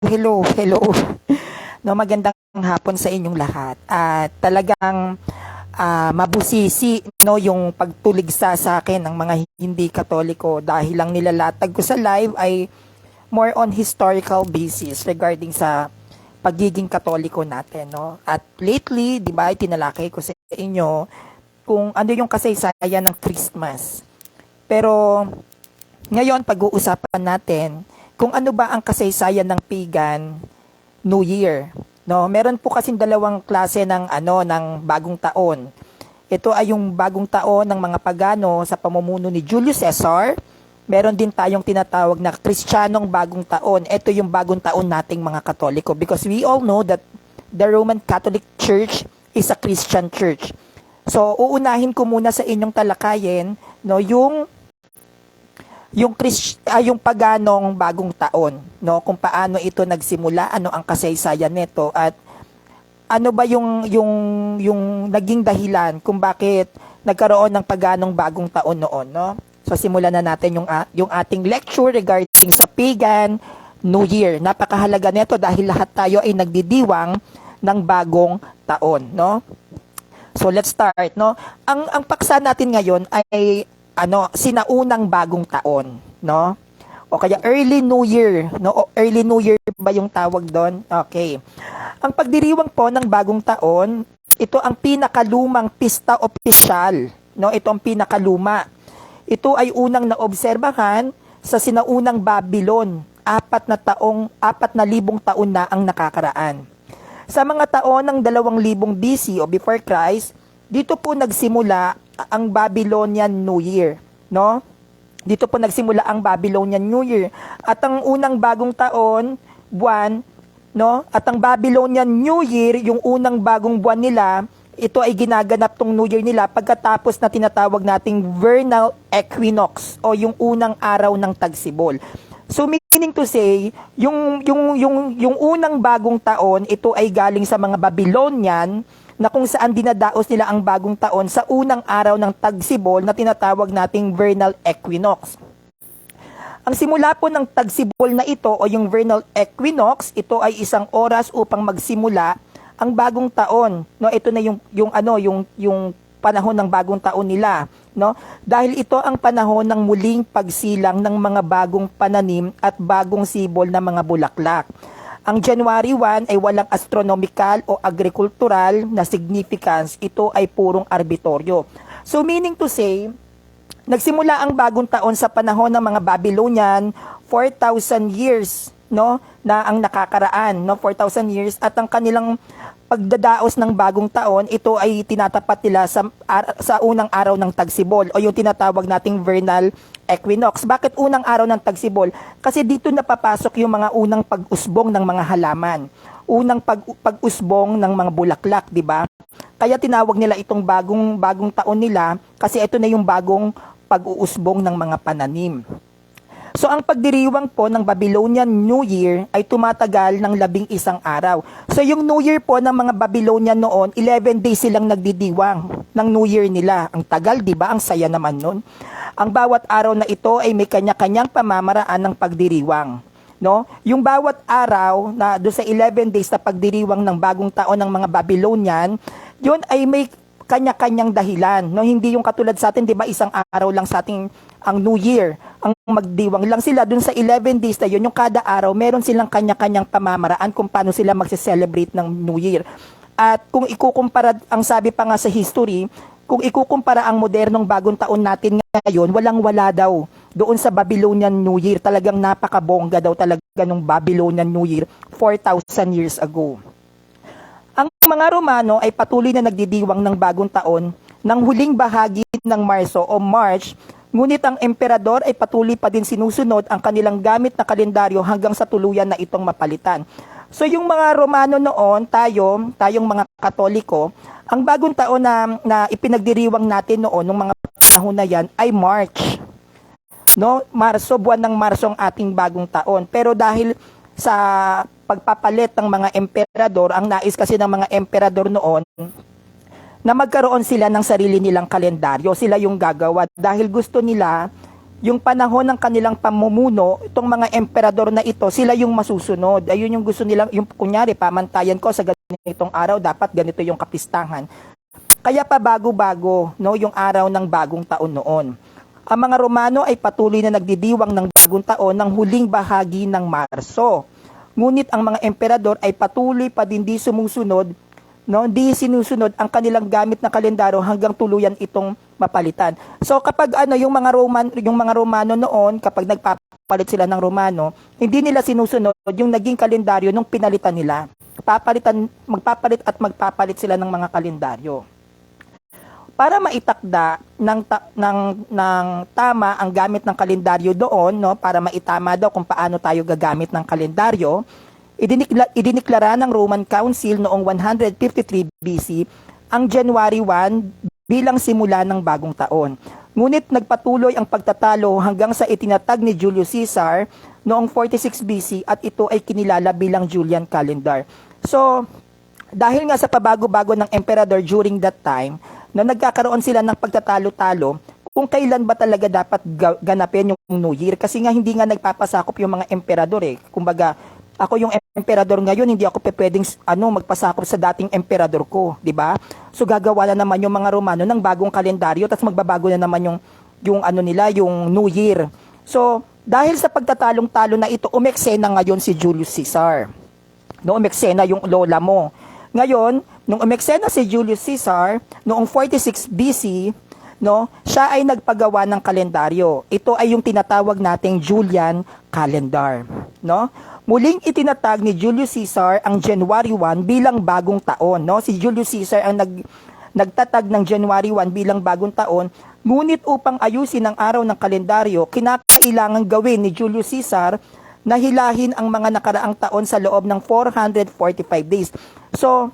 Hello. No, magandang hapon sa inyong lahat. At talagang mabusisi no yung pagtuligsa sa akin ng mga hindi Katoliko dahil lang nilalatag ko sa live ay more on historical basis regarding sa pagiging Katoliko natin, no. At lately, 'di ba, tinalakay ko sa inyo kung ano yung kasaysayan ng Christmas. Pero ngayon pag-uusapan natin kung ano ba ang kasaysayan ng pagan New Year. No, meron po kasing dalawang klase ng bagong taon. Ito ay yung bagong taon ng mga pagano sa pamumuno ni Julius Caesar. Meron din tayong tinatawag na Kristiyanong bagong taon. Ito yung bagong taon nating mga Katoliko because we all know that the Roman Catholic Church is a Christian church. So, uunahin ko muna sa inyong talakayin no yung paganong bagong taon, no? Kung paano ito nagsimula, ano ang kasaysayan nito at ano ba yung naging dahilan kung bakit nagkaroon ng paganong bagong taon noon, no? So simulan na natin yung ating lecture regarding sa pagan New Year. Napakahalaga nito dahil lahat tayo ay nagdidiwang ng bagong taon, no? So let's start, no? Ang paksa natin ngayon ay sinaunang bagong taon, no? O kaya early New Year, no? O early New Year ba yung tawag doon? Okay. Ang pagdiriwang po ng bagong taon, ito ang pinakalumang pista opisyal, no? Ito ang pinakaluma. Ito ay unang naobserbahan sa sinaunang Babylon, 4,000 taon na ang nakakaraan. Sa mga taon ng 2000 BC o before Christ, dito po nagsimula ang Babylonian New Year, no? Dito po nagsimula ang Babylonian New Year. At ang unang bagong taon, buwan, no? At ang Babylonian New Year, yung unang bagong buwan nila, ito ay ginaganap tong New Year nila pagkatapos na tinatawag nating vernal equinox o yung unang araw ng tagsibol. So meaning to say, yung unang bagong taon, ito ay galing sa mga Babylonian na kung saan dinadaos nila ang bagong taon sa unang araw ng tagsibol na tinatawag nating vernal equinox. Ang simula po ng tagsibol na ito o yung vernal equinox, ito ay isang oras upang magsimula ang bagong taon. No, ito na yung panahon ng bagong taon nila, no? Dahil ito ang panahon ng muling pagsilang ng mga bagong pananim at bagong sibol na mga bulaklak. Ang January 1 ay walang astronomical o agricultural na significance. Ito ay purong arbitoryo. So meaning to say, nagsimula ang bagong taon sa panahon ng mga Babylonian, 4,000 years, no, na ang nakakaraan, no, 4,000 years at ang kanilang pagdadaos ng bagong taon, ito ay tinatapat nila sa unang araw ng tagsibol o yung tinatawag nating vernal equinox. Bakit unang araw ng tagsibol? Kasi dito napapasok yung mga unang pag-usbong ng mga halaman. Unang pag-usbong ng mga bulaklak, di ba? Kaya tinawag nila itong bagong taon nila kasi ito na yung bagong pag-uusbong ng mga pananim. So ang pagdiriwang po ng Babylonian New Year ay tumatagal ng 11 araw. So yung New Year po ng mga Babylonian noon, 11 days silang nagdidiwang ng New Year nila. Ang tagal, di ba? Ang saya naman nun. Ang bawat araw na ito ay may kanya-kanyang pamamaraan ng pagdiriwang, no? Yung bawat araw na do sa 11 days na pagdiriwang ng bagong taon ng mga Babylonian, yun ay may kanya-kanyang dahilan, no? Hindi yung katulad sa atin, 'di ba, isang araw lang sa ating ang New Year. Ang magdiwang lang sila dun sa 11 days na yun, yung kada araw meron silang kanya-kanyang pamamaraan kung paano sila magse-celebrate ng New Year. At kung ikukumpara, ang sabi pa nga sa history, kung ikukumpara ang modernong bagong taon natin ngayon, walang-wala daw doon sa Babylonian New Year. Talagang napakabongga daw talaga ng Babylonian New Year 4,000 years ago. Ang mga Romano ay patuloy na nagdidiwang ng bagong taon ng huling bahagi ng Marso o March, ngunit ang emperador ay patuloy pa din sinusunod ang kanilang gamit na kalendaryo hanggang sa tuluyan na itong mapalitan. So yung mga Romano noon, tayong mga Katoliko, ang bagong taon na ipinagdiriwang natin noon, nung mga panahon na yan, ay March. No? Marso, buwan ng Marso ang ating bagong taon. Pero dahil sa pagpapalit ng mga emperador, ang nais kasi ng mga emperador noon, na magkaroon sila ng sarili nilang kalendaryo. Sila yung gagawa dahil gusto nila yung panahon ng kanilang pamumuno, itong mga emperador na ito, sila yung masusunod. Ayun yung gusto nilang, yung kunyari, pamantayan ko sa ganitong araw, dapat ganito yung kapistahan. Kaya pa bago-bago, no, yung araw ng bagong taon noon. Ang mga Romano ay patuloy na nagdidiwang ng bagong taon ng huling bahagi ng Marso. Ngunit ang mga emperador ay patuloy pa din di sumusunod, no, di sinusunod ang kanilang gamit na kalendaryo hanggang tuluyan itong mapalitan. So kapag yung mga Romano noon, kapag nagpapalit sila ng Romano, hindi nila sinusunod yung naging kalendaryo nung pinalitan nila. Magpapalit sila ng mga kalendaryo. Para maitakda ng tama ang gamit ng kalendaryo doon, no, para maitama daw kung paano tayo gagamit ng kalendaryo, idiniklara ng Roman Council noong 153 BC ang January 1 bilang simula ng bagong taon. Ngunit nagpatuloy ang pagtatalo hanggang sa itinatag ni Julius Caesar noong 46 BC at ito ay kinilala bilang Julian calendar. So, dahil nga sa pabago-bago ng emperador during that time, na nagkakaroon sila ng pagtatalo-talo kung kailan ba talaga dapat ganapin yung New Year. Kasi nga hindi nga nagpapasakop yung mga emperador eh. Kumbaga, ako yung emperador ngayon, hindi ako pwedeng magpasakop sa dating emperador ko, di ba? So gagawa na naman yung mga Romano ng bagong kalendaryo, tapos magbabago na naman yung New Year. So, dahil sa pagtatalong-talo na ito, umeksena ngayon si Julius Caesar. No, umeksena yung lola mo. Ngayon, nung umeksena si Julius Caesar, noong 46 BC, no, siya ay nagpagawa ng kalendaryo. Ito ay yung tinatawag nating Julian calendar, no? Muling itinatag ni Julius Caesar ang January 1 bilang bagong taon, no? Si Julius Caesar ang nagtatag ng January 1 bilang bagong taon, ngunit upang ayusin ang araw ng kalendaryo, kinakailangan gawin ni Julius Caesar na hilahin ang mga nakaraang taon sa loob ng 445 days. So,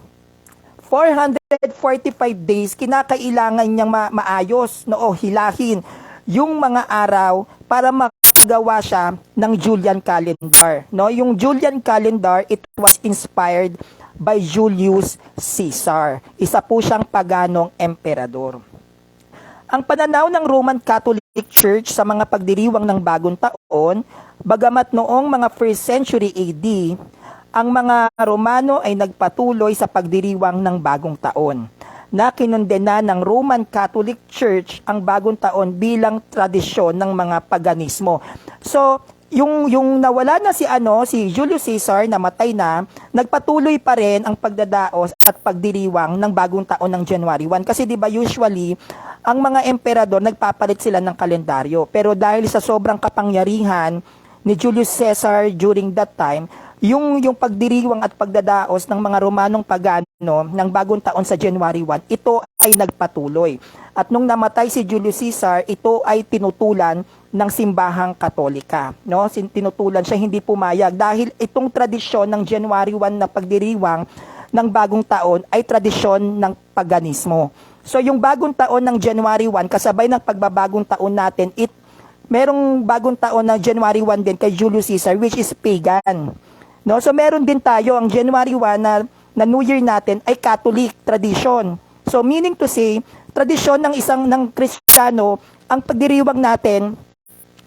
445 days, kinakailangan niyang maayos, no, hilahin yung mga araw para magawa siya ng Julian calendar. No? Yung Julian calendar, it was inspired by Julius Caesar. Isa po siyang paganong emperador. Ang pananaw ng Roman Catholic Church sa mga pagdiriwang ng bagong taon, bagamat noong mga 1st century AD, ang mga Romano ay nagpatuloy sa pagdiriwang ng bagong taon, na kinondena ng Roman Catholic Church ang bagong taon bilang tradisyon ng mga paganismo. So, yung nawala na si Julius Caesar, namatay na, nagpatuloy pa rin ang pagdadaos at pagdiriwang ng bagong taon ng January 1. Kasi 'di ba usually ang mga emperador nagpapalit sila ng kalendaryo. Pero dahil sa sobrang kapangyarihan ni Julius Caesar during that time, yung pagdiriwang at pagdadaos ng mga Romanong pagano ng bagong taon sa January 1, ito ay nagpatuloy. At nung namatay si Julius Caesar, ito ay tinutulan ng simbahang Katolika. No? Tinutulan siya, hindi pumayag. Dahil itong tradisyon ng January 1 na pagdiriwang ng bagong taon ay tradisyon ng paganismo. So yung bagong taon ng January 1, kasabay ng pagbabagong taon natin, merong bagong taon na January 1 din kay Julius Caesar, which is pagan. No? So meron din tayo, ang January 1 na New Year natin ay Catholic tradition. So meaning to say, tradisyon ng Kristiyano ang pagdiriwang natin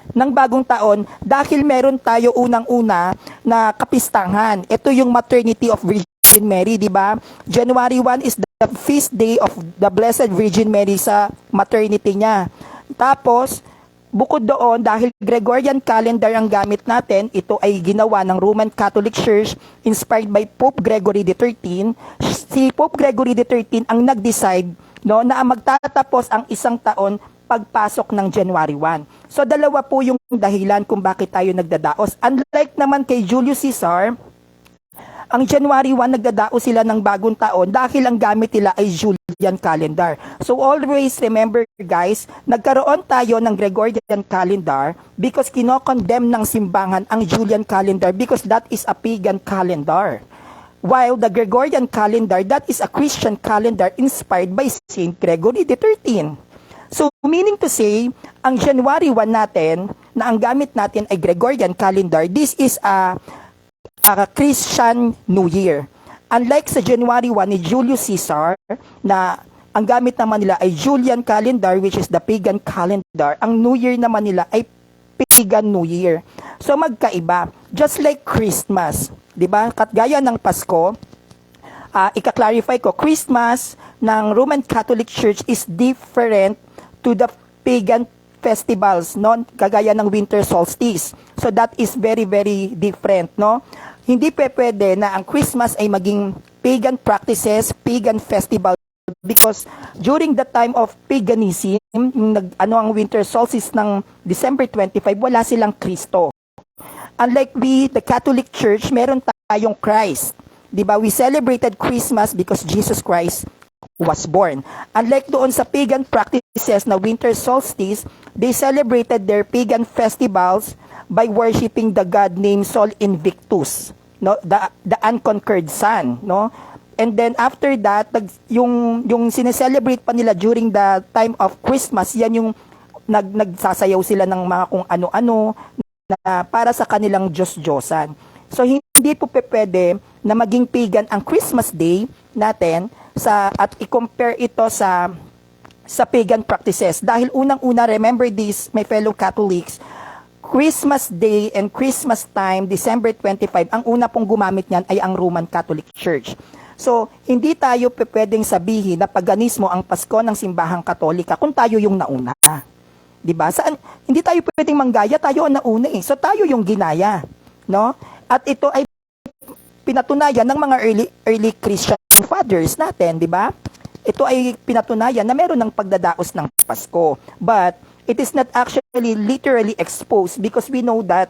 ng bagong taon dahil meron tayo unang-una na kapistahan. Ito yung Maternity of Virgin Mary, di ba? January 1 is the feast day of the Blessed Virgin Mary sa maternity niya. Tapos, bukod doon, dahil Gregorian calendar ang gamit natin, ito ay ginawa ng Roman Catholic Church inspired by Pope Gregory XIII. Si Pope Gregory XIII ang nag-decide, no, na magtatapos ang isang taon pagpasok ng January 1. So dalawa po yung dahilan kung bakit tayo nagdadaos. Unlike naman kay Julius Caesar, ang January 1 nagdadaos sila ng bagong taon dahil ang gamit nila ay Julian calendar. So always remember guys, nagkaroon tayo ng Gregorian calendar because kinokondemn ng simbahan ang Julian calendar because that is a pagan calendar. While the Gregorian calendar, that is a Christian calendar inspired by Saint Gregory XIII. So meaning to say, ang January 1 natin, na ang gamit natin ay Gregorian calendar, this is a Christian New Year. Unlike sa January 1 ni Julius Caesar, na ang gamit naman nila ay Julian calendar, which is the pagan calendar. Ang New Year naman nila ay pagan New Year. So magkaiba. Just like Christmas, 'di ba? Katgaya ng Pasko, ika-clarify ko, Christmas ng Roman Catholic Church is different to the pagan festivals, no? Kagaya ng winter solstice. So that is very, very different, no? Hindi pwede na ang Christmas ay maging pagan practices, pagan festival, because during the time of paganism, ang winter solstice ng December 25, wala silang Kristo. Unlike the Catholic Church, meron tayong Christ. 'Di ba? We celebrated Christmas because Jesus Christ was born. Unlike doon sa pagan practices na winter solstice, they celebrated their pagan festivals by worshiping the god named Sol Invictus, no? The unconquered sun, no? And then after that, yung sineselebrate pa nila during the time of Christmas, yan yung nagsasayaw sila ng mga kung ano-ano na para sa kanilang Diyos-Diyosan. So hindi po pwede na maging pagan ang Christmas Day natin at i-compare ito sa pagan practices. Dahil unang-una, remember this, my fellow Catholics, Christmas Day and Christmas time, December 25, ang una pong gumamit niyan ay ang Roman Catholic Church. So, hindi tayo pwedeng sabihin na paganismo ang Pasko ng Simbahang Katolika kung tayo yung nauna. 'Di ba? Hindi tayo pwedeng manggaya, tayo ang nauna eh. So, tayo yung ginaya, no? At ito ay pinatunayan ng mga early Christian fathers natin, 'di ba? Ito ay pinatunayan na meron ng pagdadaos ng Pasko. But it is not actually literally exposed because we know that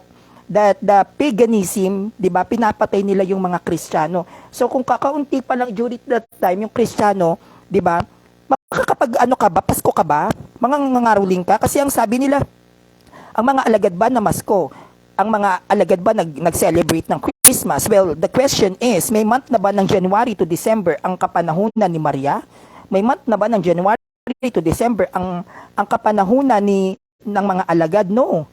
the paganism, 'di ba, pinapatay nila yung mga Kristiyano. So kung kakaunti pa lang during that time yung Kristiyano, 'di ba? Makakapag ka ba, Pasko ka ba? Mga nangaruling ka kasi ang sabi nila, ang mga alagad ba na Masko, ang mga alagad ba nag-celebrate ng Christmas? Well, the question is, may month na ba ng January to December ang kapanahunan ni Maria? May month na ba ng January to December ang kapanahunan ng mga alagad? No.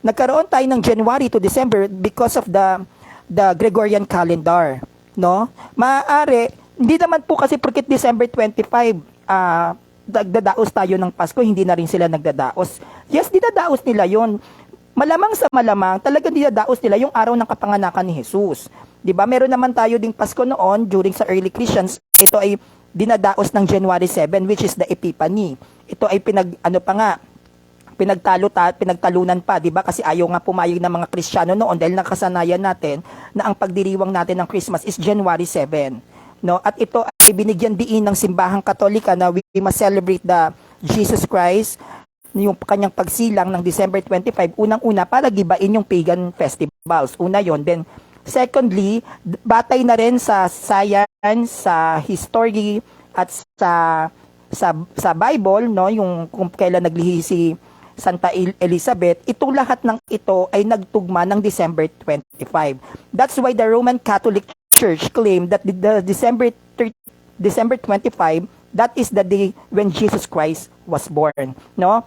Nagkaroon tayo ng January to December because of the Gregorian calendar, no? Maaari, hindi naman po kasi porket December 25, nagdadaos tayo ng Pasko, hindi na rin sila nagdadaos. Yes, dinadaos nila yon. Malamang sa malamang, talagang dinadaos nila yung araw ng kapanganakan ni Jesus. 'Di ba? Meron naman tayo ding Pasko noon during sa early Christians. Ito ay dinadaos ng January 7, which is the Epiphany. Ito ay pinagtalunan pa, 'di ba? Kasi ayaw nga pumayag ng mga Kristiyano noon dahil nakasanayan natin na ang pagdiriwang natin ng Christmas is January 7, no? At ito ay binigyan diin ng Simbahang Katolika na we must celebrate the Jesus Christ, yung kanyang pagsilang ng December 25, unang-una para gibain yung pagan festivals. Una yon. Then secondly, batay na rin sa science, sa history at sa Bible, no, yung kung kailan naglihi si Santa Elizabeth, itong lahat ng ito ay nagtugma ng December 25. That's why the Roman Catholic Church claimed that the December 25, that is the day when Jesus Christ was born, no?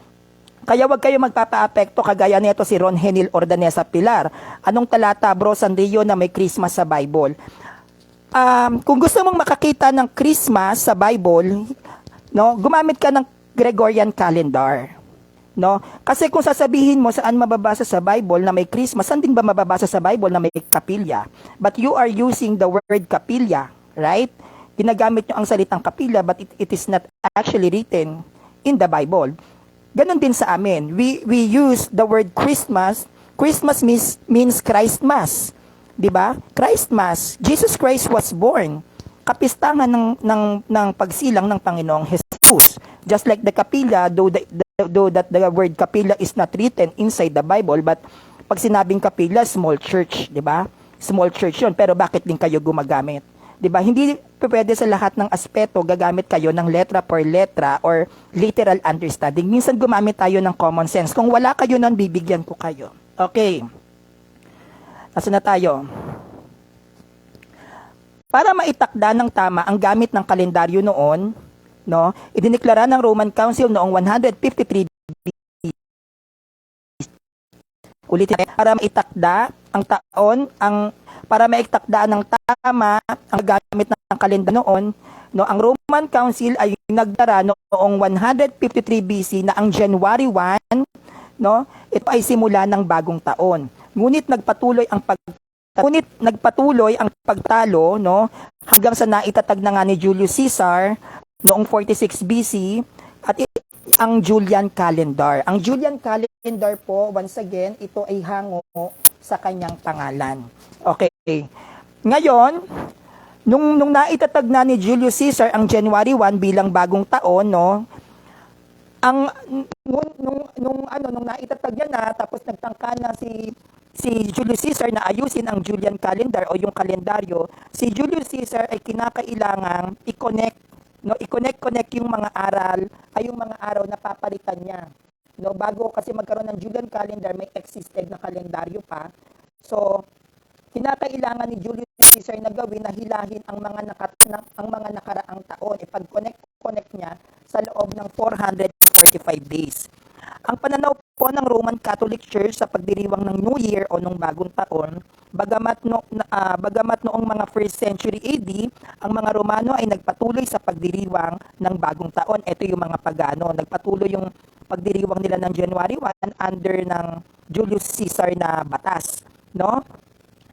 Kaya wag kayo magpapa-apekto kagaya nito si Ron Henil Ordanesa Pilar. Anong talata, bro, Sanrio, na may Christmas sa Bible? Kung gusto mong makakita ng Christmas sa Bible, no, gumamit ka ng Gregorian calendar. No? Kasi kung sasabihin mo saan mababasa sa Bible na may Christmas, saan din ba mababasa sa Bible na may kapilya? But you are using the word kapilya, right? Ginagamit nyo ang salitang kapilya, but it is not actually written in the Bible. Ganon din sa amin. We use the word Christmas. Christmas means Christmas. 'Di ba? Christmas. Jesus Christ was born. Kapistangan ng pagsilang ng Panginoong Jesus. Just like the kapilya, though that the word kapilya is not written inside the Bible, but pag sinabing kapilya, small church, 'di ba? Small church 'yon, pero bakit din kayo gumagamit? 'Di ba? Hindi pwede sa lahat ng aspeto gagamit kayo ng letra per letra or literal understanding. Minsan gumamit tayo ng common sense. Kung wala kayo nun, bibigyan ko kayo. Okay. Nasaan na tayo? Para maitakda ng tama ang gamit ng kalendaryo noon, no, idineklara ng Roman Council noong 153 BC. Ulitin, para maitakda ang taon, para maitakda ng tama ang gamit ng kalendar noon, No, ang Roman Council ay nagdara noong 153 BC na ang January 1, no? Ito ay simula ng bagong taon. Ngunit nagpatuloy ang pagtalo, no, hanggang sa naitatag na nga ni Julius Caesar noong 46 BC at ang Julian calendar. Ang Julian calendar po, once again, ito ay hango sa kanyang pangalan. Okay. Ngayon, nung naitatag na ni Julius Caesar ang January 1 bilang bagong taon, no, ang nung naitatag yan na, tapos nagtangka na si Julius Caesar na ayusin ang Julian calendar o yung kalendaryo, si Julius Caesar ay kinakailangang i-connect yung mga yung mga araw na papalitan niya. No, bago kasi magkaroon ng Julian calendar, may existed na kalendaryo pa. So, kinakailangan ni Julius Caesar na gawin na hilahin ang mga nakaraang taon. Ipag-connect niya sa loob ng 445 days. Ang pananaw po ng Roman Catholic Church sa pagdiriwang ng New Year o ng bagong taon, bagamat noong mga 1st century AD, ang mga Romano ay nagpatuloy sa pagdiriwang ng bagong taon. Ito yung mga pagano, nagpatuloy yung pagdiriwang nila ng January 1 under ng Julius Caesar na batas, no?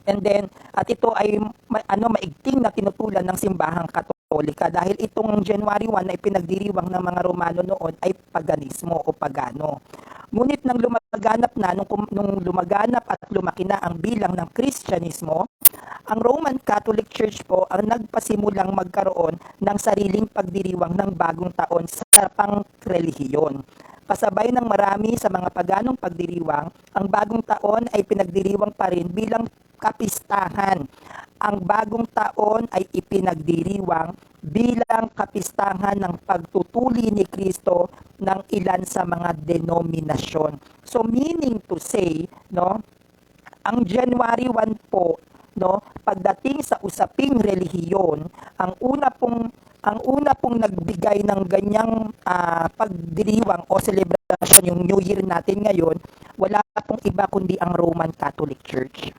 And then, at ito ay maigting na tinutulan ng simbahang Katolika dahil itong January 1 ay pinagdiriwang ng mga Romano noon ay paganismo o pagano. Ngunit nung lumaganap at lumaki na ang bilang ng Kristyanismo, ang Roman Catholic Church po ang nagpasimulang magkaroon ng sariling pagdiriwang ng bagong taon sa pangrelihiyon. Pasabay ng marami sa mga paganong pagdiriwang, ang bagong taon ay pinagdiriwang pa rin bilang kapistahan. Ang bagong taon ay ipinagdiriwang bilang kapistahan ng pagtutuli ni Kristo ng ilan sa mga denominasyon. So meaning to say, no, ang January 1 po, no, pagdating sa usaping relihiyon, ang una pong nagbigay ng ganyang pagdiriwang o celebration, yung New Year natin ngayon, wala pong iba kundi ang Roman Catholic Church.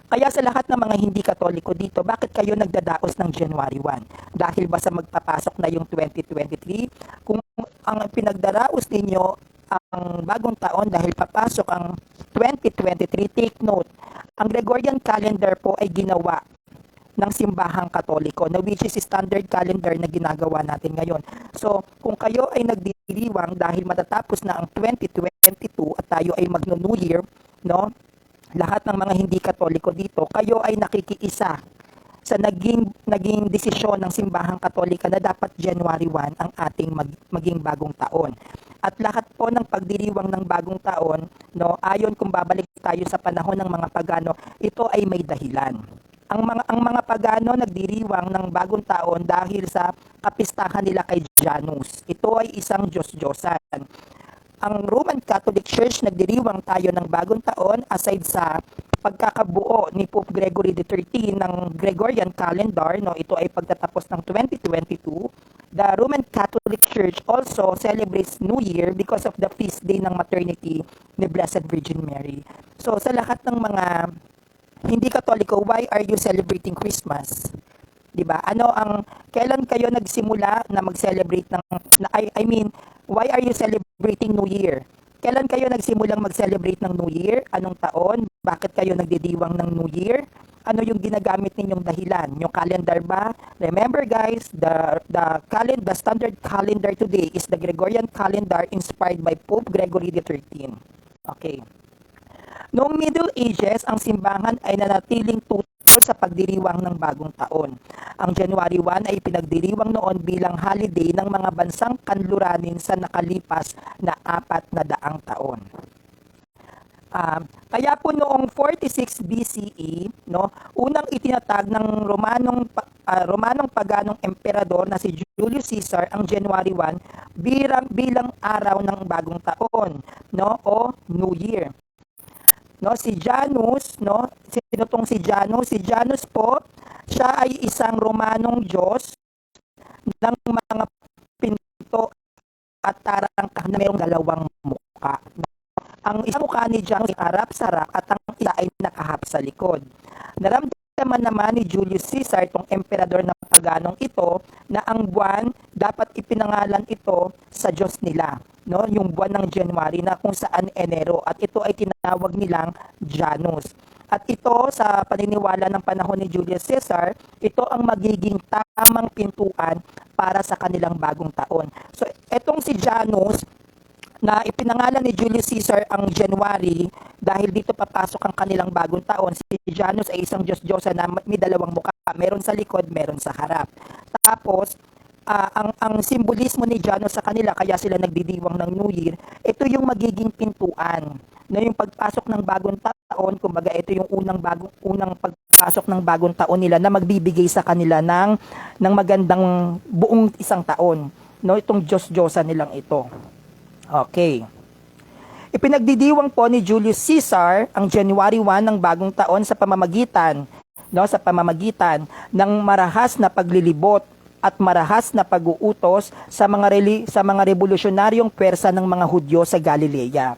Kaya sa lahat ng mga hindi Katoliko dito, bakit kayo nagdadaos ng January 1? Dahil ba sa magpapasok na yung 2023? Kung ang pinagdaraos ninyo ang bagong taon dahil papasok ang 2023, take note, ang Gregorian calendar po ay ginawa ng simbahang Katoliko na which is standard calendar na ginagawa natin ngayon. So, kung kayo ay nagdiriwang dahil matatapos na ang 2022 at tayo ay magno-New Year, no? Lahat ng mga hindi Katoliko dito, kayo ay nakikiisa sa naging desisyon ng simbahang Katolika na dapat January 1 ang ating maging bagong taon. At lahat po ng pagdiriwang ng bagong taon, no, ayon kung babalik tayo sa panahon ng mga pagano, ito ay may dahilan. Ang mga pagano nagdiriwang ng bagong taon dahil sa kapistahan nila kay Janus. Ito ay isang Diyos-Diyosan. Ang Roman Catholic Church nagdiriwang tayo ng bagong taon aside sa pagkakabuo ni Pope Gregory XIII ng Gregorian calendar, no, ito ay pagtatapos ng 2022. The Roman Catholic Church also celebrates New Year because of the feast day ng maternity ni Blessed Virgin Mary. So sa lahat ng mga hindi Katoliko, why are you celebrating Christmas? 'Di ba? Kailan kayo nagsimula na mag-celebrate why are you celebrating New Year? Kailan kayo nagsimulang mag-celebrate ng New Year? Anong taon? Bakit kayo nagdidiwang ng New Year? Ano yung ginagamit ninyong dahilan? Yung calendar ba? Remember guys, the standard calendar today is the Gregorian calendar inspired by Pope Gregory XIII. Okay. Noong Middle Ages, ang simbahan ay nanatiling tutol sa pagdiriwang ng bagong taon. Ang January 1 ay pinagdiriwang noon bilang holiday ng mga bansang kanluranin sa nakalipas na 400 taon. Kaya po noong 46 BCE, no, unang itinatag ng Romanong paganong emperador na si Julius Caesar ang January 1 bilang araw ng bagong taon, no, o New Year. No, si Janus, no, sino tong si Janus? Si Janus po, siya ay isang Romanong Diyos ng mga pinto at tarangka na mayroong dalawang mukha. Ang isang mukha ni Janus ay harap-sarap at ang isa ay nakahap sa likod. Naramdaman naman ni Julius Caesar, itong emperador ng paganong ito na ang buwan dapat ipinangalan ito sa Diyos nila, no? Yung buwan ng January na kung saan Enero, at ito ay tinawag nilang Janus. At ito sa paniniwala ng panahon ni Julius Caesar, ito ang magiging tamang pintuan para sa kanilang bagong taon. So etong si Janus na ipinangalan ni Julius Caesar ang January dahil dito papasok ang kanilang bagong taon. Si Janus ay isang Diyos-Diyosa na may dalawang mukha. Meron sa likod, meron sa harap. Tapos, ang simbolismo ni Janus sa kanila, kaya sila nagdidiwang ng New Year, ito yung magiging pintuan. No, yung pagpasok ng bagong taon, kumbaga ito yung unang pagpasok ng bagong taon nila na magbibigay sa kanila ng magandang buong isang taon. No, itong Diyos-Diyosa nilang ito. Okay. Ipinagdidiwang po ni Julius Caesar ang January 1 ng bagong taon sa pamamagitan ng marahas na paglilibot at marahas na pag-uutos sa mga revolusyonaryong pwersa ng mga Hudyo sa Galilea.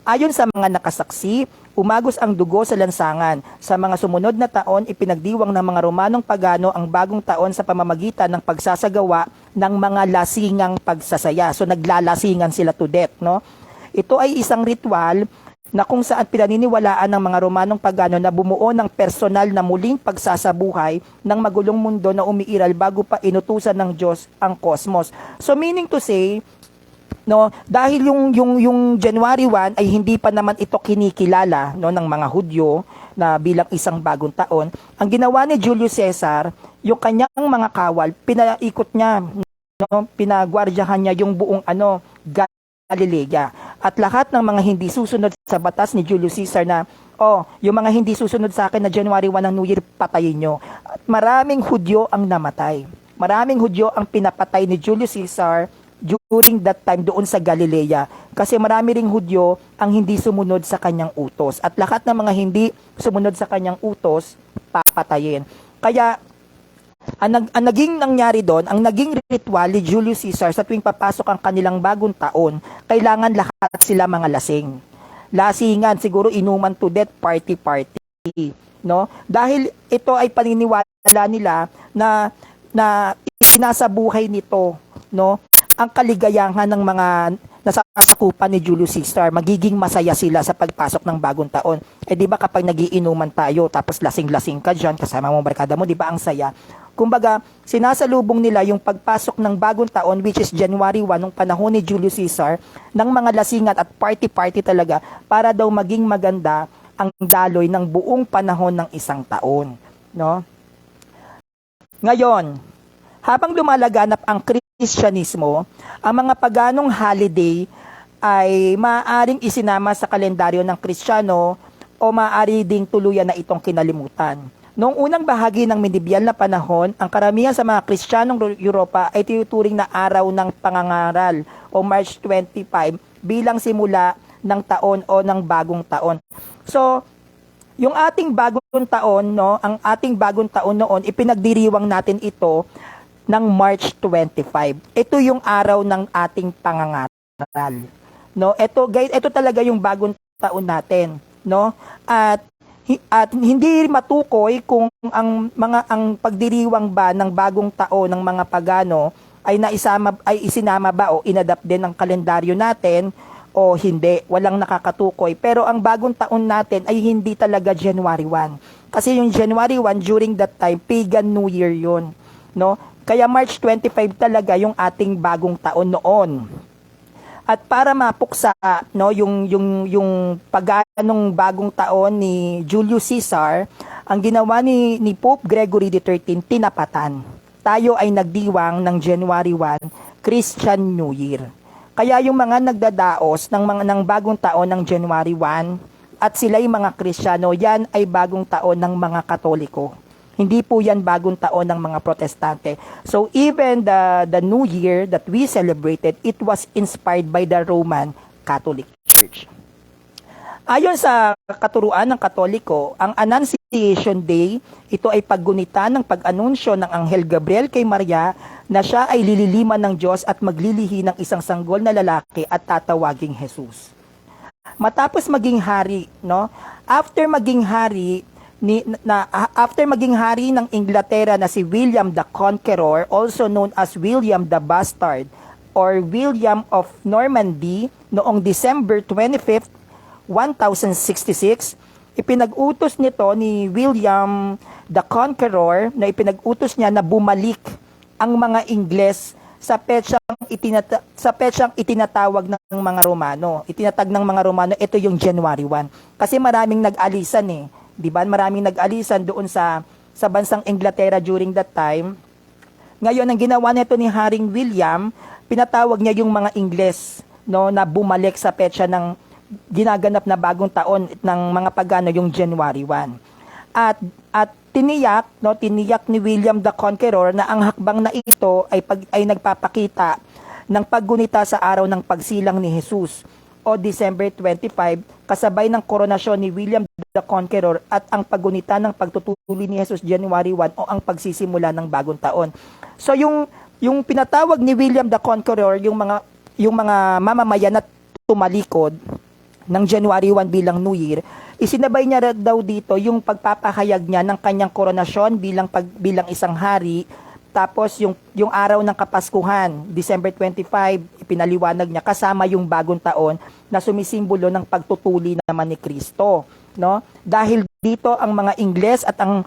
Ayon sa mga nakasaksi, umagos ang dugo sa lansangan. Sa mga sumunod na taon, ipinagdiwang ng mga Romanong pagano ang bagong taon sa pamamagitan ng pagsasagawa ng mga lasingang pagsasaya. So naglalasingan sila to death, no? Ito ay isang ritual na kung saan pinaniniwalaan ng mga Romanong pagano na bumuo ng personal na muling pagsasabuhay ng magulong mundo na umiiral bago pa inutusan ng Diyos ang kosmos. So meaning to say, no, dahil yung January 1 ay hindi pa naman ito kinikilala, no, ng mga Hudyo na bilang isang bagong taon, ang ginawa ni Julius Caesar, yung kanyang mga kawal, pinaikot niya, no, pinagwardyahan niya yung buong Galilea. At lahat ng mga hindi susunod sa batas ni Julius Caesar na, yung mga hindi susunod sa akin na January 1 ng New Year, patayin nyo. At maraming Hudyo ang namatay. Maraming Hudyo ang pinapatay ni Julius Caesar during that time doon sa Galilea. Kasi marami ring Hudyo ang hindi sumunod sa kanyang utos. At lahat ng mga hindi sumunod sa kanyang utos, papatayin. Kaya, ang naging nangyari doon, ang naging ritual ni Julius Caesar sa tuwing papasok ang kanilang bagong taon, kailangan lahat sila mga lasing. Lasingan, siguro inuman to death, party, no? Dahil ito ay paniniwala nila na sinasabuhay nito, no, ang kaligayahan ng mga nasasakupan ni Julius Caesar. Magiging masaya sila sa pagpasok ng bagong taon. Di ba kapag nagiinuman tayo tapos lasing-lasing ka dyan kasama mo barkada mo, di ba ang saya? Kumbaga, sinasalubong nila yung pagpasok ng bagong taon, which is January 1 nung panahon ni Julius Caesar, ng mga lasingan at party talaga para daw maging maganda ang daloy ng buong panahon ng isang taon, no? Ngayon, habang lumalaganap ang Kristyanismo, ang mga paganong holiday ay maaaring isinama sa kalendaryo ng Kristiyano o maaari ding tuluyan na itong kinalimutan. Noong unang bahagi ng medieval na panahon, ang karamihan sa mga Kristiyanong Europa ay tinuturing na araw ng pangangaral o March 25 bilang simula ng taon o ng bagong taon. So, yung ating bagong taon, no, ang ating bagong taon noon, ipinagdiriwang natin ito ng March 25. Ito yung araw ng ating pangangaral. No, ito talaga yung bagong taon natin, no? At hindi matukoy kung ang pagdiriwang ba ng bagong taon ng mga pagano ay isinama ba o inadapt din ng kalendaryo natin o hindi. Walang nakakatukoy. Pero ang bagong taon natin ay hindi talaga January 1. Kasi yung January 1 during that time, pagan New Year yun, no? Kaya March 25 talaga yung ating bagong taon noon. At para mapuksa, no, yung paganong bagong taon ni Julius Caesar, ang ginawa ni Pope Gregory XIII, tinapatan. Tayo ay nagdiwang ng January 1, Christian New Year. Kaya yung mga nagdadaos ng bagong taon ng January 1 at sila'y mga Kristiyano, yan ay bagong taon ng mga Katoliko. Hindi po yan bagong taon ng mga Protestante. So even the New Year that we celebrated, it was inspired by the Roman Catholic Church. Ayon sa katuruan ng Katoliko, ang Annunciation Day, ito ay paggunita ng pag-anunsyo ng Anghel Gabriel kay Maria na siya ay lililiman ng Diyos at maglilihi ng isang sanggol na lalaki at tatawaging Jesus. Matapos maging hari, no? After maging hari, after maging hari ng Inglaterra na si William the Conqueror, also known as William the Bastard or William of Normandy, noong December 25th, 1066, ipinag-utos nito ni William the Conqueror na ipinag-utos niya na bumalik ang mga Ingles sa petsang itinatawag ng mga Romano. Itinatag ng mga Romano, ito yung January 1. Kasi maraming nag-alisan eh. 'Di ba? Maraming nag-alisan doon sa bansang Inglaterra during that time. Ngayon, ang ginawa nito ni Haring William, pinatawag niya yung mga Ingles, no, na bumalik sa petsa ng ginaganap na bagong taon ng mga Pagano, yung January 1. At tiniyak ni William the Conqueror na ang hakbang na ito ay nagpapakita ng paggunita sa araw ng pagsilang ni Jesus o December 25, kasabay ng koronasyon ni William the Conqueror at ang paggunita ng pagtutuli ni Jesus January 1 o ang pagsisimula ng bagong taon. So yung pinatawag ni William the Conqueror, yung mga mamamayan na tumalikod ng January 1 bilang New Year, isinabay niya daw dito yung pagpapahayag niya ng kanyang koronasyon bilang isang hari. Tapos yung araw ng Kapaskuhan, December 25, ipinaliwanag niya kasama yung bagong taon na sumisimbolo ng pagtutuli naman ni Kristo, no? Dahil dito ang mga Ingles at ang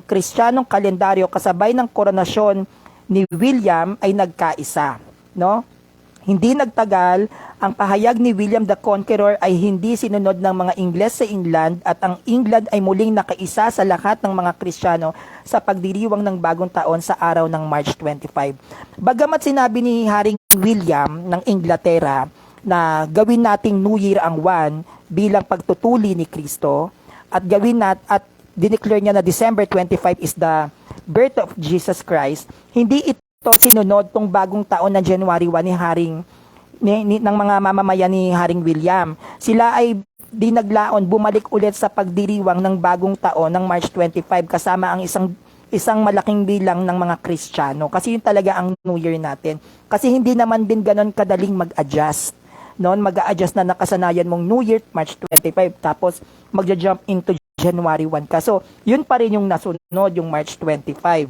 Kristiyanong kalendaryo kasabay ng koronasyon ni William ay nagkaisa, no? Hindi nagtagal, ang pahayag ni William the Conqueror ay hindi sinunod ng mga Ingles sa England at ang England ay muling nakaisa sa lahat ng mga Kristiyano sa pagdiriwang ng bagong taon sa araw ng March 25. Bagamat sinabi ni Haring William ng Inglaterra na gawin nating New Year ang 1 bilang pagtutuli ni Kristo at dineclare niya na December 25 is the birth of Jesus Christ, hindi ito sinunod tong bagong taon na January 1 ng mga mamamayan ni Haring William. Sila ay dinaglaon, bumalik ulit sa pagdiriwang ng bagong taon ng March 25 kasama ang isang malaking bilang ng mga Kristiyano. Kasi yun talaga ang New Year natin. Kasi hindi naman din ganon kadaling mag-adjust. Noon mag-a-adjust na nakasanayan mong New Year, March 25, tapos magja-jump into January 1 ka. So, yun pa rin yung nasunod, yung March 25.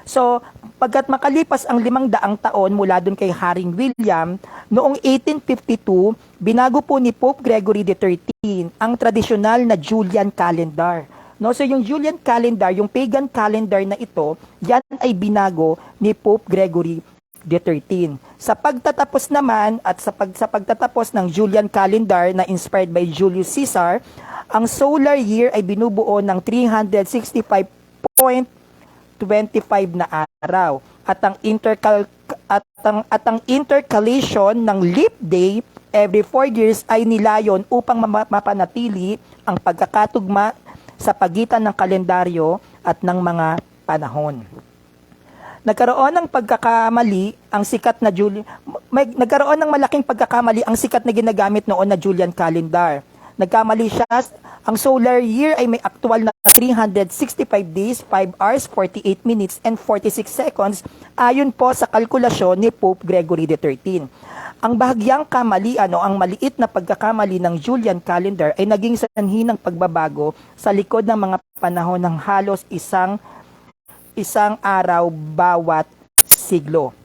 So, pagkat makalipas ang 500 taon mula dun kay Haring William, noong 1852, binago po ni Pope Gregory XIII ang tradisyonal na Julian calendar. No, so yung Julian calendar, yung pagan calendar na ito, yan ay binago ni Pope Gregory XIII. Sa pagtatapos naman at sa pagtatapos ng Julian calendar na inspired by Julius Caesar, ang solar year ay binubuo ng 365.25 na araw at ang intercalation ng leap day every 4 years ay nilayon upang mapanatili ang pagkakatugma sa pagitan ng kalendaryo at ng mga panahon. Nagkaroon ng malaking pagkakamali ang sikat na ginagamit noon na Julian calendar. Nagkamali siya. Ang solar year ay may aktual na 365 days, 5 hours, 48 minutes, and 46 seconds ayon po sa kalkulasyon ni Pope Gregory XIII. Ang bahagyang kamalian o ang maliit na pagkakamali ng Julian calendar ay naging sanhi ng pagbabago sa likod ng mga panahon ng halos isang araw bawat siglo.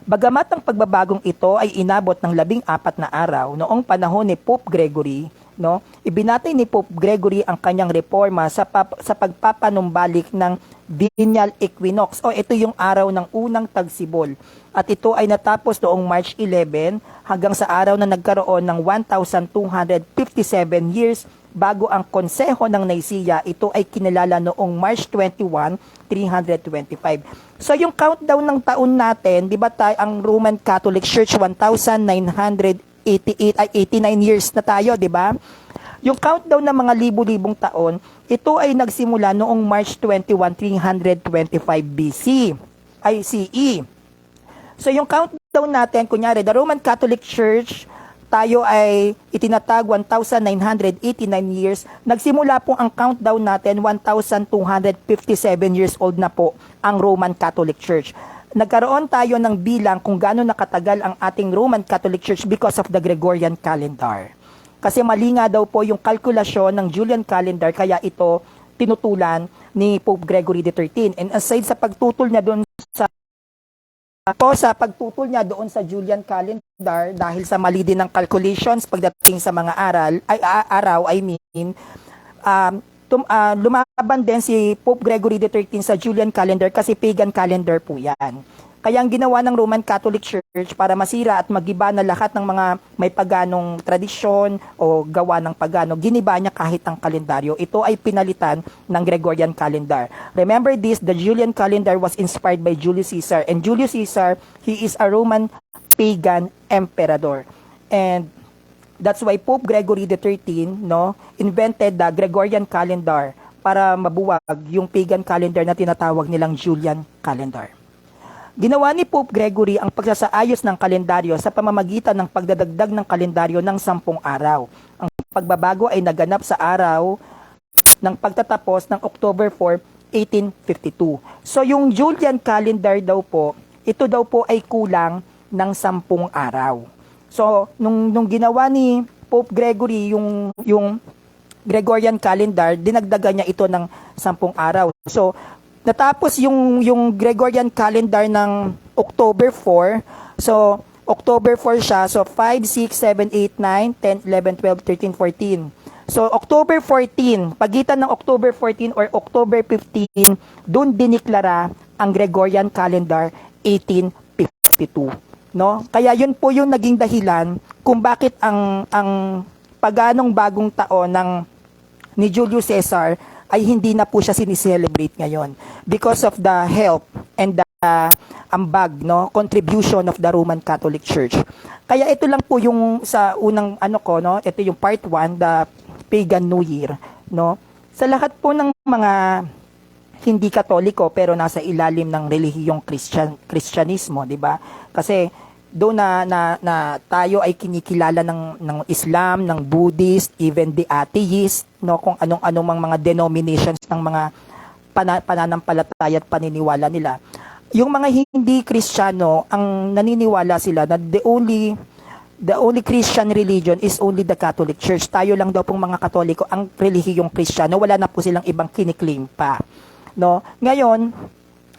Bagamat ang pagbabagong ito ay inabot ng 14 na araw noong panahon ni Pope Gregory, no, ibinatay ni Pope Gregory ang kanyang reforma sa pagpapanumbalik ng biennial equinox o ito yung araw ng unang tagsibol. At ito ay natapos noong March 11 hanggang sa araw na nagkaroon ng 1,257 years bago ang Konseho ng Nicaea. Ito ay kinilala noong March 21, 325. So yung countdown ng taon natin, di ba ang Roman Catholic Church 1,988 ay 89 years na tayo, di ba? Yung countdown ng mga libu-libong taon, ito ay nagsimula noong March 21, 325 BC, ay CE. So yung countdown natin, kunyari, the Roman Catholic Church, tayo ay itinatag 1,989 years. Nagsimula po ang countdown natin, 1,257 years old na po ang Roman Catholic Church. Nagkaroon tayo ng bilang kung gaano nakatagal ang ating Roman Catholic Church because of the Gregorian calendar. Kasi mali nga daw po yung kalkulasyon ng Julian calendar, kaya ito tinutulan ni Pope Gregory XIII. And aside sa pagtutol niya doon sa pagtutol niya doon sa Julian calendar, dahil sa mali din ng calculations pagdating sa mga araw, lumaban din si Pope Gregory XIII sa Julian calendar kasi pagan calendar po yan. Kaya ang ginawa ng Roman Catholic Church para masira at magiba na lahat ng mga may paganong tradisyon o gawa ng pagano, giniba niya kahit ang kalendaryo. Ito ay pinalitan ng Gregorian calendar. Remember this, the Julian calendar was inspired by Julius Caesar. And Julius Caesar, he is a Roman pagan emperor. And that's why Pope Gregory XIII, invented the Gregorian calendar para mabuwag yung pagan calendar na tinatawag nilang Julian calendar. Ginawa ni Pope Gregory ang pagsasaayos ng kalendaryo sa pamamagitan ng pagdadagdag ng kalendaryo ng 10 araw. Ang pagbabago ay naganap sa araw ng pagtatapos ng October 4, 1852. So yung Julian calendar daw po, ito daw po ay kulang ng 10 araw. So nung ginawa ni Pope Gregory yung Gregorian calendar, dinagdagan niya ito ng 10 araw. So natapos yung Gregorian calendar ng October 4. So, October 4 siya. So, 5, 6, 7, 8, 9, 10, 11, 12, 13, 14. So, October 14, pagitan ng October 14 or October 15, doon diniklara ang Gregorian calendar 1852. No? Kaya yun po yung naging dahilan kung bakit ang paganong bagong taon ni Julius Caesar ay hindi na po siya sinicelebrate ngayon because of the help and the ambag, contribution of the Roman Catholic Church. Kaya ito lang po yung sa unang ito yung part 1, the Pagan New Year, Sa lahat po ng mga hindi Katoliko pero nasa ilalim ng relihiyong Kristyanismo, 'di ba? Kasi doon na tayo ay kinikilala ng Islam, ng Buddhist, even the atheist, kung anong mga denominations ng mga pananampalataya at paniniwala nila. Yung mga hindi Kristiyano, ang naniniwala sila na the only Christian religion is only the Catholic Church. Tayo lang daw pong mga Katoliko ang relihiyong Kristiyano, wala na po silang ibang kiniklaim pa. Ngayon,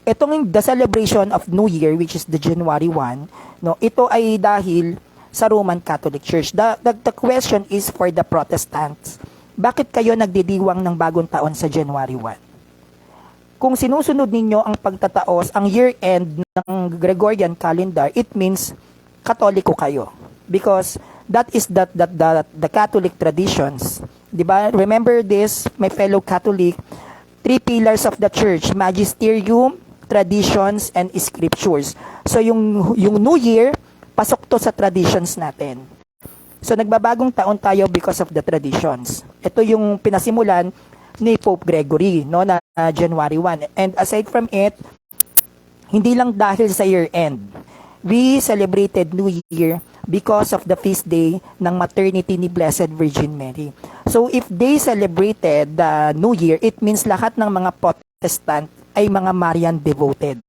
itong the celebration of New Year, which is the January 1, ito ay dahil sa Roman Catholic Church. The question is for the Protestants. Bakit kayo nagdidiwang ng bagong taon sa January 1? Kung sinusunod ninyo ang pagtataos, ang year-end ng Gregorian calendar, it means Katoliko kayo. Because that is the Catholic traditions. Diba? Remember this, my fellow Catholic, 3 pillars of the Church: magisterium, traditions, and scriptures. So yung New Year, pasok to sa traditions natin. So nagbabagong taon tayo because of the traditions. Ito yung pinasimulan ni Pope Gregory, na January 1. And aside from it, hindi lang dahil sa year-end. We celebrated New Year because of the feast day ng maternity ni Blessed Virgin Mary. So if they celebrated the New Year, it means lahat ng mga Protestant ay mga Marian devoted.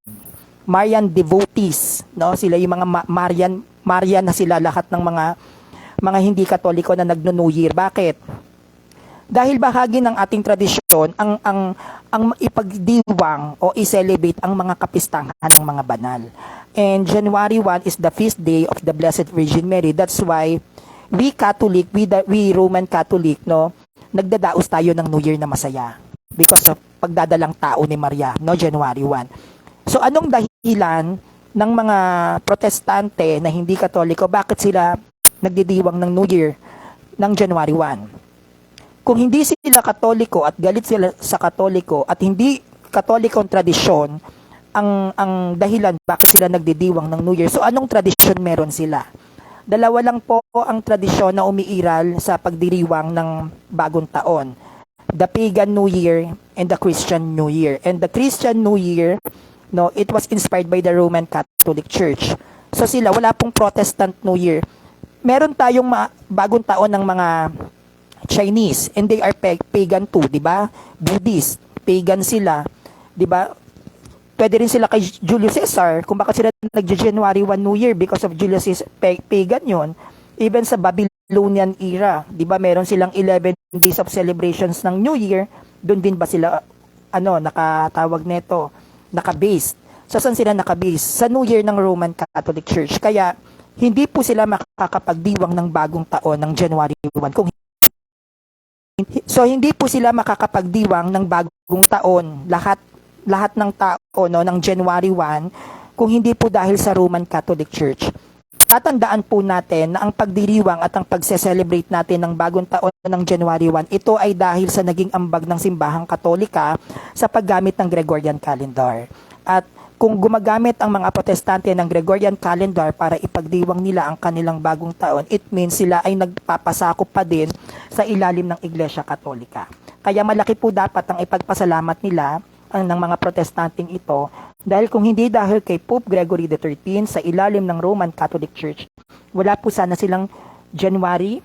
Marian devotees, Sila yung mga Marian na sila, lahat ng mga hindi Katoliko na nagno-New Year. Bakit? Dahil bahagi ng ating tradisyon ang ipagdiwang o i-celebrate ang mga kapistahan ng mga banal. And January 1 is the feast day of the Blessed Virgin Mary. That's why we Catholic, we Roman Catholic, nagdadaos tayo ng New Year na masaya because of pagdadalang tao ni Maria, January 1. So anong dahilan ng mga Protestante na hindi Katoliko, bakit sila nagdidiwang ng New Year ng January 1? Kung hindi sila Katoliko at galit sila sa Katoliko at hindi Katolikong tradisyon ang dahilan bakit sila nagdidiwang ng New Year, so anong tradisyon meron sila? Dalawa lang po ang tradisyon na umiiral sa pagdiriwang ng bagong taon: the Pagan New Year and the Christian New Year. And the Christian New Year, it was inspired by the Roman Catholic Church. So sila, wala pong Protestant New Year. Meron tayong bagong taon ng mga Chinese, and they are pagan too, di ba? Buddhist, pagan sila, di ba? Pwede rin sila kay Julius Caesar, kung bakit sila nag-January 1 New Year, because of Julius Caesar, pagan yon. Even sa Babylonian era. 'Di ba meron silang 11 days of celebrations ng New Year, doon din ba sila nakatawag nito, naka-base? So saan sila naka-base? Sa New Year ng Roman Catholic Church. Kaya hindi po sila makakapagdiwang ng bagong taon ng January 1. So hindi po sila makakapagdiwang ng bagong taon, lahat ng tao ng January 1 kung hindi po dahil sa Roman Catholic Church. Tatandaan po natin na ang pagdiriwang at ang pagse-celebrate natin ng bagong taon ng January 1, ito ay dahil sa naging ambag ng simbahang Katolika sa paggamit ng Gregorian calendar. At kung gumagamit ang mga protestante ng Gregorian calendar para ipagdiwang nila ang kanilang bagong taon, it means sila ay nagpapasakop pa din sa ilalim ng Iglesia Katolika. Kaya malaki po dapat ang ipagpasalamat nila ng mga protestanteng ito, dahil kung hindi dahil kay Pope Gregory XIII sa ilalim ng Roman Catholic Church, wala po sana silang January,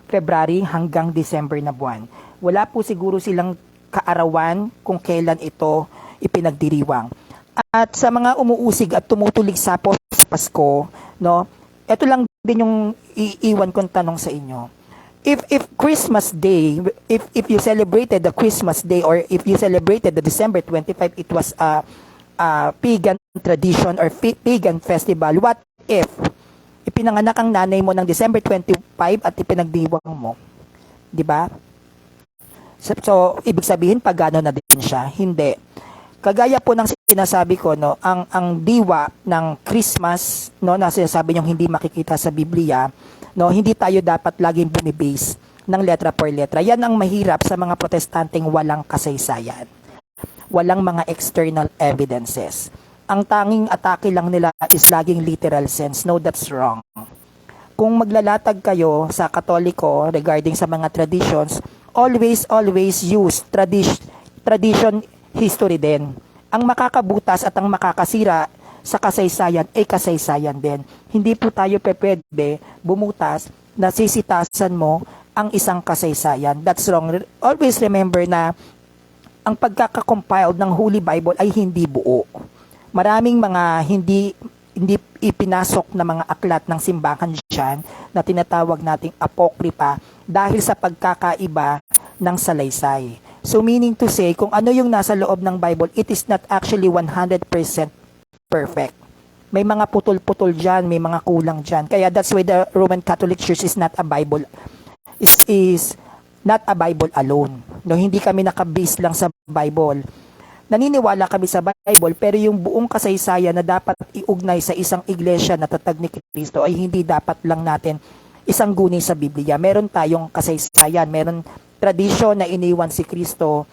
February hanggang December na buwan. Wala po siguro silang kaarawan kung kailan ito ipinagdiriwang. At sa mga umuusig at tumutulig sa Pasko, ito lang din yung iiwan kong tanong sa inyo. If Christmas Day, if you celebrated the Christmas Day or if you celebrated the December 25, it was a pagan tradition or pagan festival, what if ipinanganak ang nanay mo ng December 25 at ipinagdiwang mo? 'Di ba? So ibig sabihin pagano na din siya? Hindi. Kagaya po ng sinasabi ko, ang diwa ng Christmas, na sinasabi niyong hindi makikita sa Biblia, hindi tayo dapat laging bumibase ng letra por letra. Yan ang mahirap sa mga protestanteng walang kasaysayan. Walang mga external evidences. Ang tanging atake lang nila is laging literal sense. No, that's wrong. Kung maglalatag kayo sa Katoliko regarding sa mga traditions, always use tradition history din. Ang makakabutas at ang makakasira sa kasaysayan ay kasaysayan din. Hindi po tayo pwede bumutas na sisitasan mo ang isang kasaysayan. That's wrong. Always remember na ang pagkakakompiled ng Holy Bible ay hindi buo. Maraming mga hindi ipinasok na mga aklat ng simbahan dyan na tinatawag nating apokripa dahil sa pagkakaiba ng salaysay. So meaning to say, kung ano yung nasa loob ng Bible, it is not actually 100% perfect. May mga putol-putol dyan, may mga kulang dyan. Kaya that's why the Roman Catholic Church is not a Bible, is not a Bible alone. Hindi kami nakabase lang sa Bible. Naniniwala kami sa Bible, pero yung buong kasaysayan na dapat iugnay sa isang iglesia na tatag ni Kristo ay hindi dapat lang natin isang guni sa Biblia. Meron tayong kasaysayan, meron tradisyon na iniwan si Kristo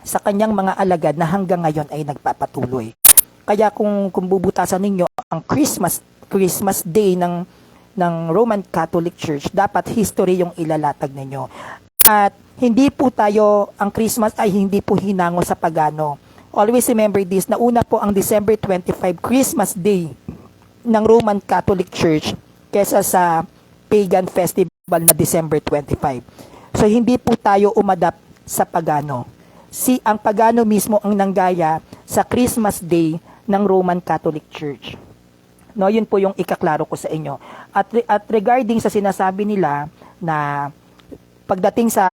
sa kanyang mga alagad na hanggang ngayon ay nagpapatuloy. Kaya kung bubutasan ninyo ang Christmas Day ng Roman Catholic Church, dapat history yung ilalatag ninyo. At hindi po tayo, ang Christmas ay hindi po hinango sa pagano. Always remember this, na una po ang December 25 Christmas Day ng Roman Catholic Church kesa sa pagan festival na December 25. So hindi po tayo umadap sa pagano. Ang pagano mismo ang nanggaya sa Christmas Day ng Roman Catholic Church. Yun po yung ikaklaro ko sa inyo. At regarding sa sinasabi nila na pagdating sa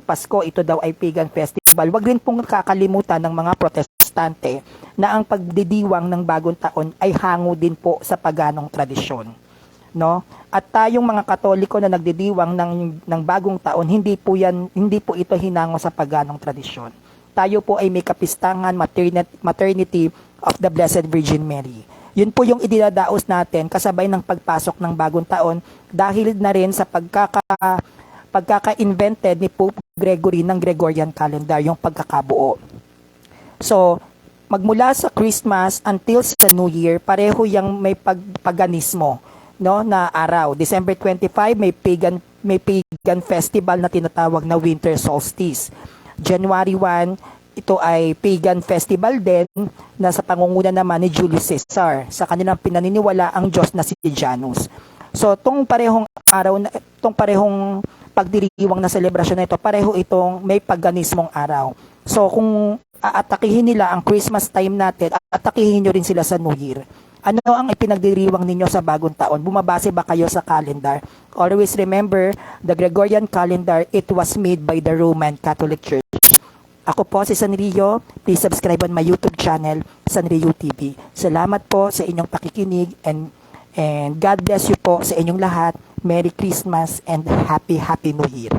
Pasko, ito daw ay pagan festival, wag rin pong kakalimutan ng mga protestante na ang pagdidiwang ng bagong taon ay hango din po sa paganong tradisyon. At tayong mga Katoliko na nagdidiwang ng bagong taon, hindi po ito hinango sa paganong tradisyon. Tayo po ay may kapistangan, maternity of the Blessed Virgin Mary. Yun po yung idinadaos natin kasabay ng pagpasok ng bagong taon dahil na rin sa pagkaka-invented ni Pope Gregory ng Gregorian calendar, yung pagkakabuo. So, magmula sa Christmas until sa New Year, pareho yung may paganismo, na araw. December 25 may pagan festival na tinatawag na winter solstice. January 1, ito ay pagan festival din na sa pangunguna naman ni Julius Caesar. Sa kanilang pinaniniwala ang Diyos na si Janus. So, tong parehong pagdiriwang na selebrasyon na ito, pareho itong may paganismong araw. So, kung aatakihin nila ang Christmas time natin, atakihin nyo rin sila sa New Year. Ano ang ipinagdiriwang ninyo sa bagong taon? Bumabase ba kayo sa calendar? Always remember, the Gregorian calendar, it was made by the Roman Catholic Church. Ako po si Sanrio. Please subscribe on my YouTube channel, Sanrio TV. Salamat po sa inyong pakikinig and God bless you po sa inyong lahat. Merry Christmas and Happy New Year.